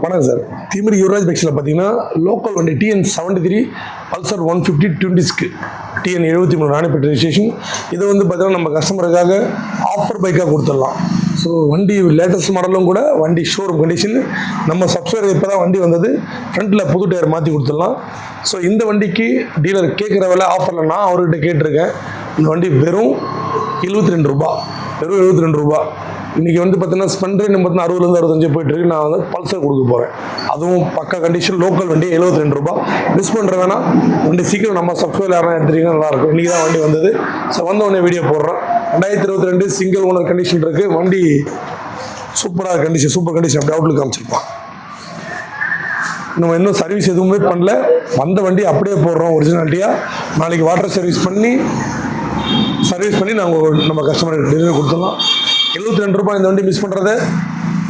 வணக்கம் சார். திமிரி யுவராஜ் பைக்ஸில் பார்த்தீங்கன்னா லோக்கல் வண்டி TN 73 Pulsar 150 20ஸ்க்கு TN 73 Ranipet registration. இதை வந்து பார்த்தீங்கன்னா நம்ம கஸ்டமருக்காக ஆஃபர் பைக்காக கொடுத்துடலாம். ஸோ வண்டி லேட்டஸ்ட் மாடலும் கூட, வண்டி ஷோரூம் கண்டிஷன். நம்ம சப்ஸ்கிரைபர் இப்போ தான் வண்டி வந்தது, ஃப்ரண்ட்டில் புது டயர் மாற்றி கொடுத்துடலாம். ஸோ இந்த வண்டிக்கு டீலர் கேட்குற விலை ஆஃபரில் நான் அவர்கிட்ட கேட்டிருக்கேன். இந்த வண்டி வெறும் 72 ரூபா, வெறும் 72 ரூபா. இன்றைக்கி வந்து பார்த்தீங்கன்னா ஸ்பெண்டர் நம்ம 60லேருந்து 65 போயிட்டுருக்கு. நான் வந்து பல்சர் கொடுக்க போகிறேன், அதுவும் பக்கா கண்டிஷன் லோக்கல் வண்டி 72 ரூபா. மிஸ் பண்ணுற வேணாம், வண்டி சீக்கிரம் நம்ம சப்ஸ்கிரைபர் யாரும் எடுத்துட்டீங்கன்னா நல்லாயிருக்கும். இன்றைக்கி தான் வண்டி வந்தது. ஸோ வந்த உடனே வீடியோ போடுறோம். 2022 சிங்கிள் ஓனர் கண்டிஷன் இருக்குது. வண்டி சூப்பராக கண்டிஷன், சூப்பர் கண்டிஷன். அப்படி அவுட்லுக் காமிச்சிருப்பான். நம்ம இன்னும் சர்வீஸ் எதுவுமே பண்ணல, வந்த வண்டி அப்படியே போடுறோம் ஒரிஜினாலிட்டியாக. நாளைக்கு வாட்டர் சர்வீஸ் பண்ணி நாங்கள் நம்ம கஸ்டமருக்கு டெலிவரி கொடுத்துடலாம். 72 ரூபாய். இந்த வண்டி மிஸ் பண்ணுறது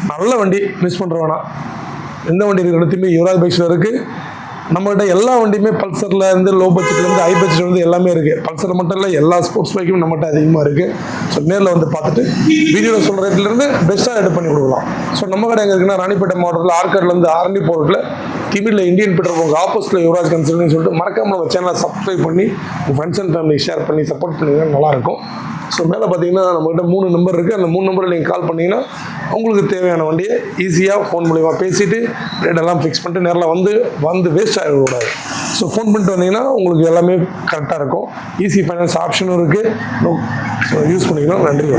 நல்ல வண்டி, மிஸ் பண்ணுற வேணாம். எந்த வண்டி இருக்குது ரெண்டுத்தையுமே யுவராஜ் பைக்ஸில் இருக்குது. நம்மகிட்ட எல்லா வண்டியுமே பல்சரில் இருந்து லோ பட்ஜெட்லேருந்து ஹை பட்ஜெட்லேருந்து எல்லாமே இருக்குது. பல்சரில் மட்டும் இல்லை, எல்லா ஸ்போர்ட்ஸ் பைக்கும் நம்மகிட்ட அதிகமாக இருக்குது. ஸோ நேரில் வந்து பார்த்துட்டு வீடியோவில் சொல்கிற ரேட்லேருந்து பெஸ்ட்டாக எடு பண்ணி கொடுக்கலாம். ஸோ நம்ம கடை எங்கே இருக்குன்னா ராணிப்பேட்டை மாவட்டத்தில் ஆர்காட்லேருந்து ஆர்என்டி போர்ட்டில் திமிரில் இந்தியன் பெட்ரோல் பங்க் ஆப்போசிட்டில் யுவராஜ் கன்சல்ட்னு சொல்லிட்டு மறக்காமல் நம்ம சேனலை சப்ஸ்கிரைப் பண்ணி உங்கள் ஃப்ரெண்ட்ஸ் அண்ட் ஃபேமிலி ஷேர் பண்ணி சப்போர்ட் பண்ணிங்கன்னா நல்லாயிருக்கும். ஸோ மேலே பார்த்தீங்கன்னா நம்மகிட்ட 3 நம்பர் இருக்குது. அந்த 3 நம்பரில் நீங்கள் கால் பண்ணிங்கன்னா உங்களுக்கு தேவையான வண்டியை ஈஸியாக ஃபோன் மூலிமா பேசிவிட்டு ரேட்டெல்லாம் ஃபிக்ஸ் பண்ணிட்டு நேரில் வந்து வேஸ்ட் ஆகிடக்கூடாது. ஸோ ஃபோன் பண்ணிட்டு வந்தீங்கன்னா உங்களுக்கு எல்லாமே கரெக்டாக இருக்கும். ஈஸி ஃபைனான்ஸ் ஆப்ஷனும் இருக்குது. ஸோ யூஸ் பண்ணிக்கலாம். நன்றி.